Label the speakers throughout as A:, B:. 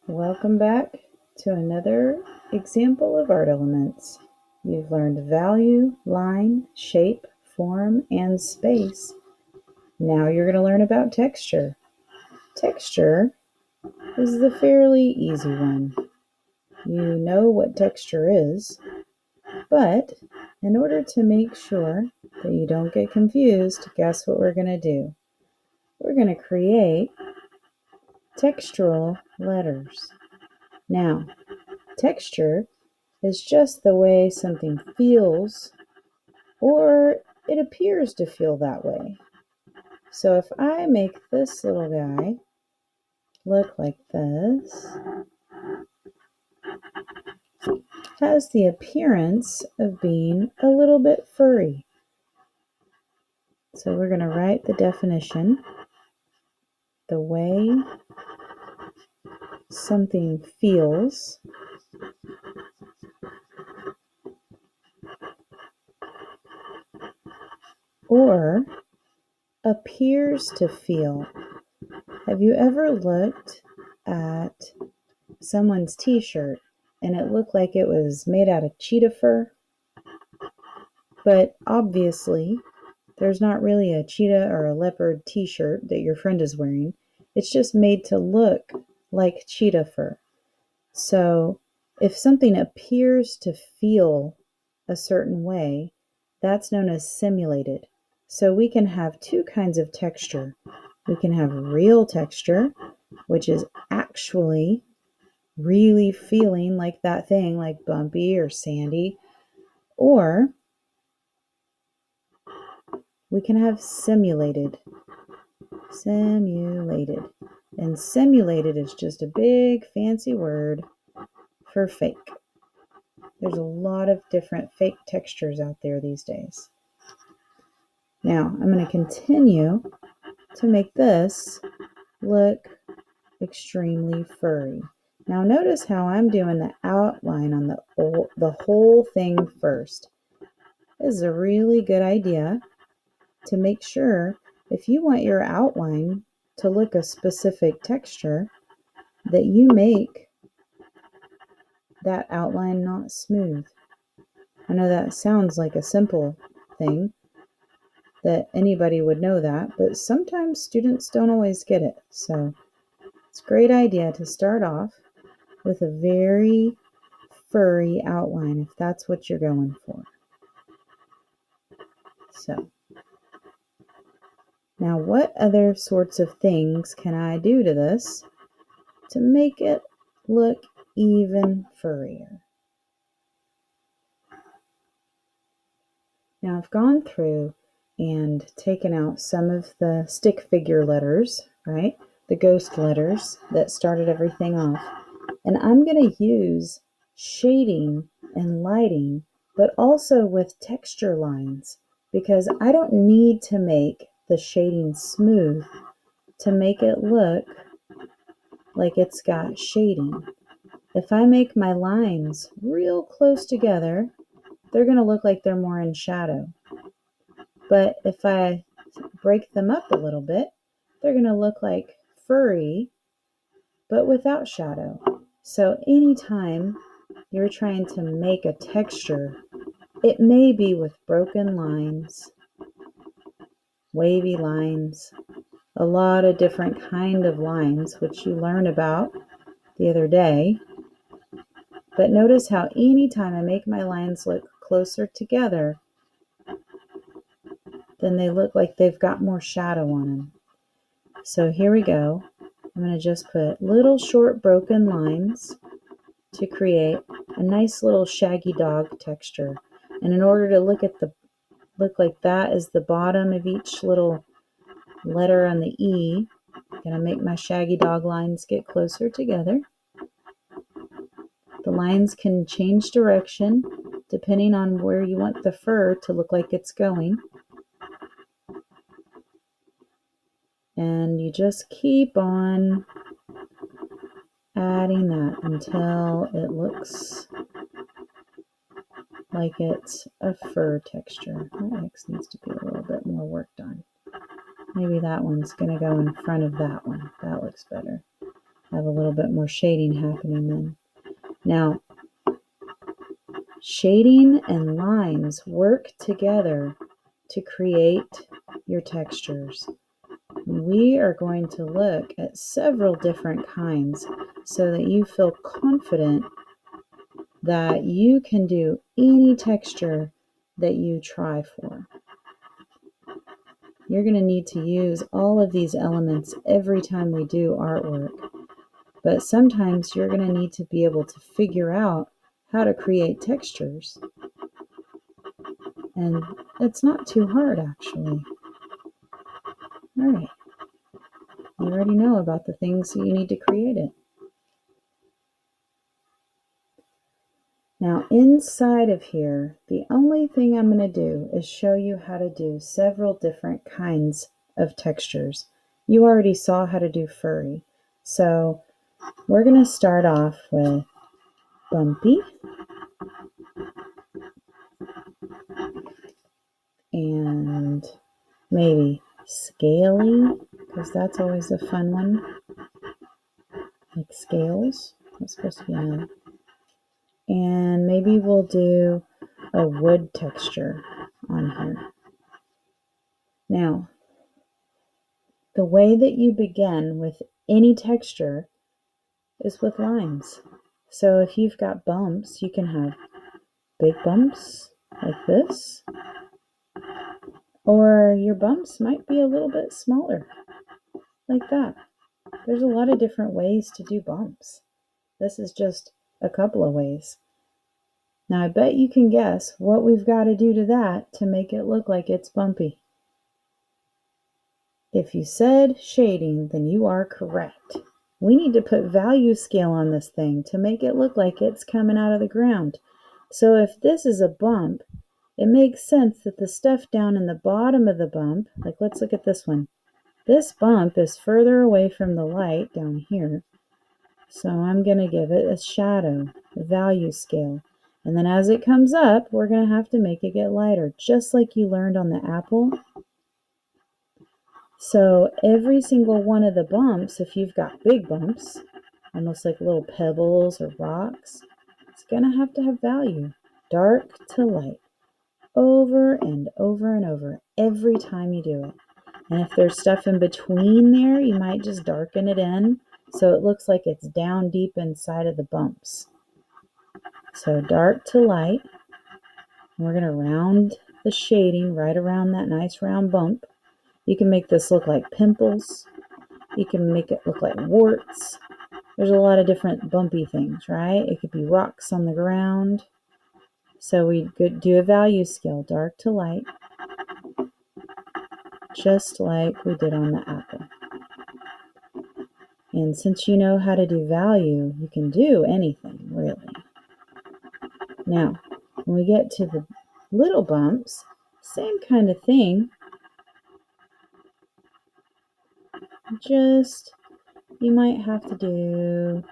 A: Welcome back to another example of art elements. You've learned value, line, shape, form, and space. Now you're going to learn about texture. Texture is the fairly easy one. You know what texture is, but in order to make sure that you don't get confused, guess what we're going to do? We're going to create textural letters. Now, texture is just the way something feels or it appears to feel that way. So if I make this little guy look like this, it has the appearance of being a little bit furry. So we're going to write the definition. The way something feels or appears to feel. Have you ever looked at someone's t-shirt and it looked like it was made out of cheetah fur? But obviously, there's not really a cheetah or a leopard t-shirt that your friend is wearing. It's just made to look like cheetah fur. So if something appears to feel a certain way, that's known as simulated. So we can have two kinds of texture. We can have real texture, which is actually really feeling like that thing, like bumpy or sandy, or we can have simulated. And simulated is just a big fancy word for fake. There's a lot of different fake textures out there these days. Now, I'm going to continue to make this look extremely furry. Now, notice how I'm doing the outline on the whole thing first. This is a really good idea to make sure if you want your outline to look a specific texture, that you make that outline not smooth. I know that sounds like a simple thing, that anybody would know that, but sometimes students don't always get it. So it's a great idea to start off with a very furry outline if that's what you're going for. So now what other sorts of things can I do to this to make it look even furrier? Now I've gone through and taken out some of the stick figure letters, right? The ghost letters that started everything off. And I'm going to use shading and lighting, but also with texture lines, because I don't need to make the shading smooth to make it look like it's got shading. If I make my lines real close together, they're going to look like they're more in shadow. But if I break them up a little bit, they're going to look like furry, but without shadow. So anytime you're trying to make a texture, it may be with broken lines, wavy lines, a lot of different kind of lines, which you learned about the other day. But notice how anytime I make my lines look closer together, then they look like they've got more shadow on them. So here we go. I'm going to just put little short broken lines to create a nice little shaggy dog texture. And in order to look like that is the bottom of each little letter on the E, I'm going to make my shaggy dog lines get closer together. The lines can change direction depending on where you want the fur to look like it's going. And you just keep on adding that until it looks like it's a fur texture. That X needs to be a little bit more worked on. Maybe that one's going to go in front of that one. That looks better. have a little bit more shading happening then. Now, shading and lines work together to create your textures. We are going to look at several different kinds so that you feel confident that you can do any texture that you try for. You're going to need to use all of these elements every time we do artwork, but sometimes you're going to need to be able to figure out how to create textures. And it's not too hard, actually. All right. You already know about the things that you need to create it. Now, inside of here, the only thing I'm going to do is show you how to do several different kinds of textures. You already saw how to do furry. So we're going to start off with bumpy and maybe scaly, because that's always a fun one. Like scales. That's supposed to be another. And maybe we'll do a wood texture on here. Now, the way that you begin with any texture is with lines. So if you've got bumps, you can have big bumps like this, or your bumps might be a little bit smaller like that. There's a lot of different ways to do bumps. This is just a couple of ways. Now I bet you can guess what we've got to do to that to make it look like it's bumpy. If you said shading, then you are correct. We need to put value scale on this thing to make it look like it's coming out of the ground. So if this is a bump, it makes sense that the stuff down in the bottom of the bump, like let's look at this one. This bump is further away from the light down here. So I'm going to give it a shadow, a value scale. And then as it comes up, we're going to have to make it get lighter, just like you learned on the apple. So every single one of the bumps, if you've got big bumps, almost like little pebbles or rocks, it's going to have value, dark to light, over and over and over, every time you do it. And if there's stuff in between there, you might just darken it in so it looks like it's down deep inside of the bumps. So dark to light. We're going to round the shading right around that nice round bump. You can make this look like pimples. You can make it look like warts. There's a lot of different bumpy things, right? It could be rocks on the ground. So we could do a value scale, dark to light, just like we did on the apple. And since you know how to do value, you can do anything, really. Now, when we get to the little bumps, same kind of thing. Just, you might have to do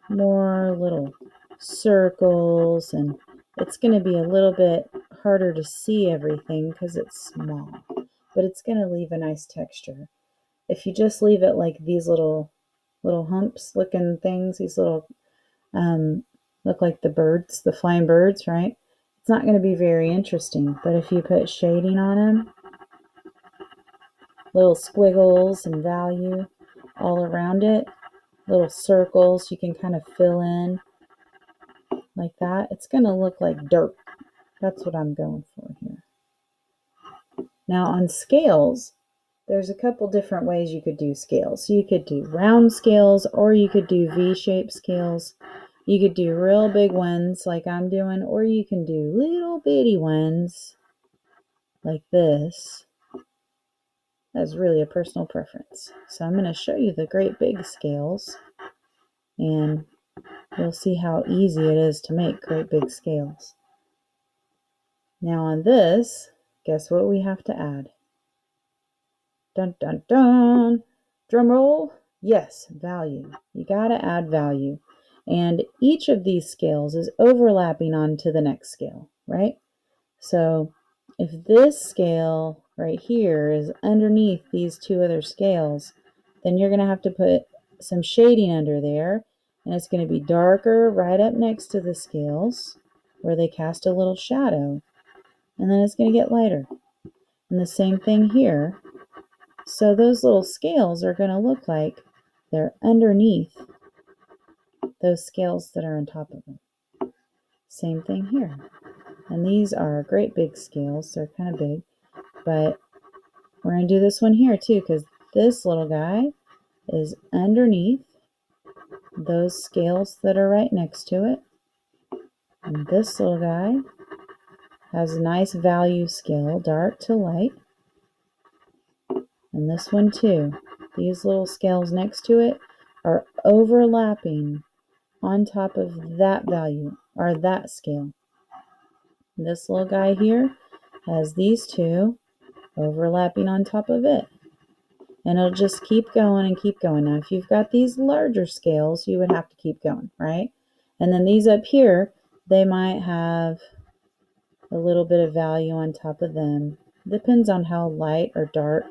A: more little circles, and it's going to be a little bit harder to see everything because it's small, but it's going to leave a nice texture. If you just leave it like these little humps looking things, these little look like the birds, the flying birds, right? It's not going to be very interesting, but if you put shading on them, little squiggles and value all around it, little circles you can kind of fill in like that, it's going to look like dirt. That's what I'm going for here. Now on scales, there's a couple different ways you could do scales. So you could do round scales, or you could do V-shaped scales. You could do real big ones like I'm doing, or you can do little bitty ones like this. That's really a personal preference. So I'm going to show you the great big scales, and you'll see how easy it is to make great big scales. Now on this, guess what we have to add? Dun dun dun! Drum roll! Yes, value. You got to add value. And each of these scales is overlapping onto the next scale, right? So if this scale right here is underneath these two other scales, then you're going to have to put some shading under there, and it's going to be darker right up next to the scales where they cast a little shadow, and then it's going to get lighter. And the same thing here. So those little scales are going to look like they're underneath those scales that are on top of them. Same thing here. And these are great big scales. They're kind of big, but we're going to do this one here too, because this little guy is underneath those scales that are right next to it. And this little guy has a nice value scale, dark to light. And this one too. These little scales next to it are overlapping on top of that value, or that scale. This little guy here has these two overlapping on top of it. And it'll just keep going and keep going. Now, if you've got these larger scales, you would have to keep going, right? And then these up here, they might have a little bit of value on top of them. Depends on how light or dark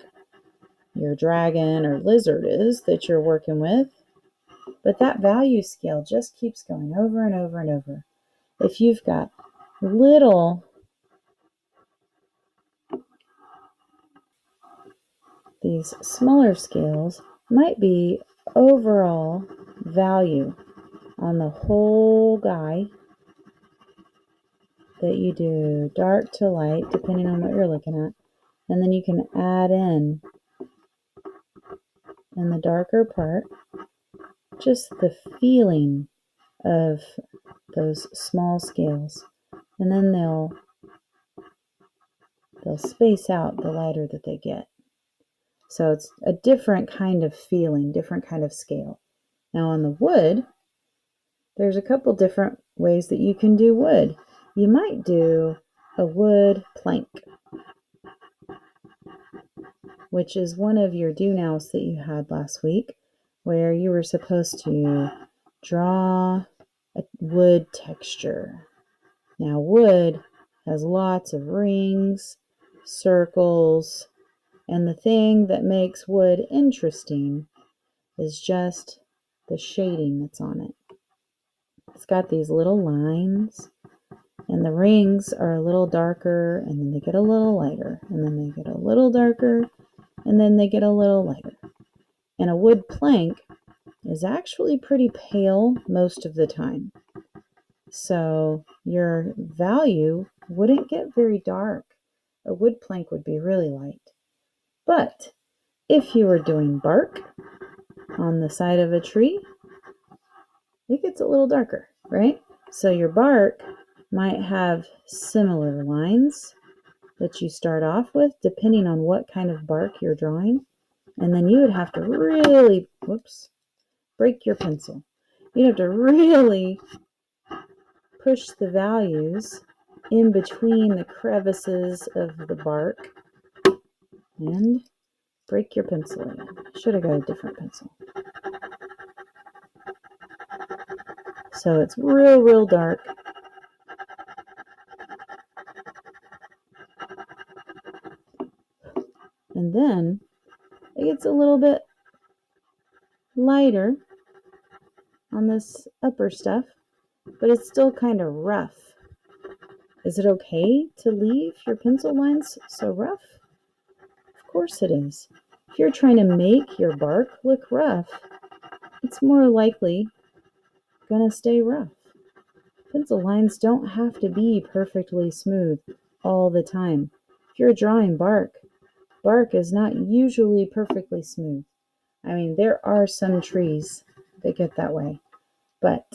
A: your dragon or lizard is that you're working with. But that value scale just keeps going over and over and over. If you've got little, these smaller scales might be overall value on the whole guy that you do dark to light, depending on what you're looking at. And then you can add in the darker part, just the feeling of those small scales. And then they'll space out the lighter that they get. So it's a different kind of feeling, different kind of scale. Now on the wood, there's a couple different ways that you can do wood. You might do a wood plank, which is one of your do-nows that you had last week, where you were supposed to draw a wood texture. Now wood has lots of rings, circles, and the thing that makes wood interesting is just the shading that's on it. It's got these little lines, and the rings are a little darker, and then they get a little lighter, and then they get a little darker, and then they get a little lighter. And a wood plank is actually pretty pale most of the time. So your value wouldn't get very dark. A wood plank would be really light. But if you were doing bark on the side of a tree, it gets a little darker, right? So your bark might have similar lines that you start off with, depending on what kind of bark you're drawing. And then you would have to really, break your pencil. You'd have to really push the values in between the crevices of the bark and break your pencil again. Should have got a different pencil. So it's real dark. And then it gets a little bit lighter on this upper stuff, but it's still kind of rough. Is it okay to leave your pencil lines so rough? Of course it is. If you're trying to make your bark look rough, it's more likely gonna stay rough. Pencil lines don't have to be perfectly smooth all the time. If you're drawing bark is not usually perfectly smooth. I mean, there are some trees that get that way, but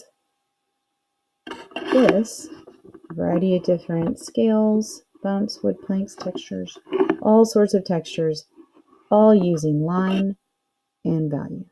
A: this variety of different scales, bumps, wood planks, textures, all sorts of textures, all using line and value.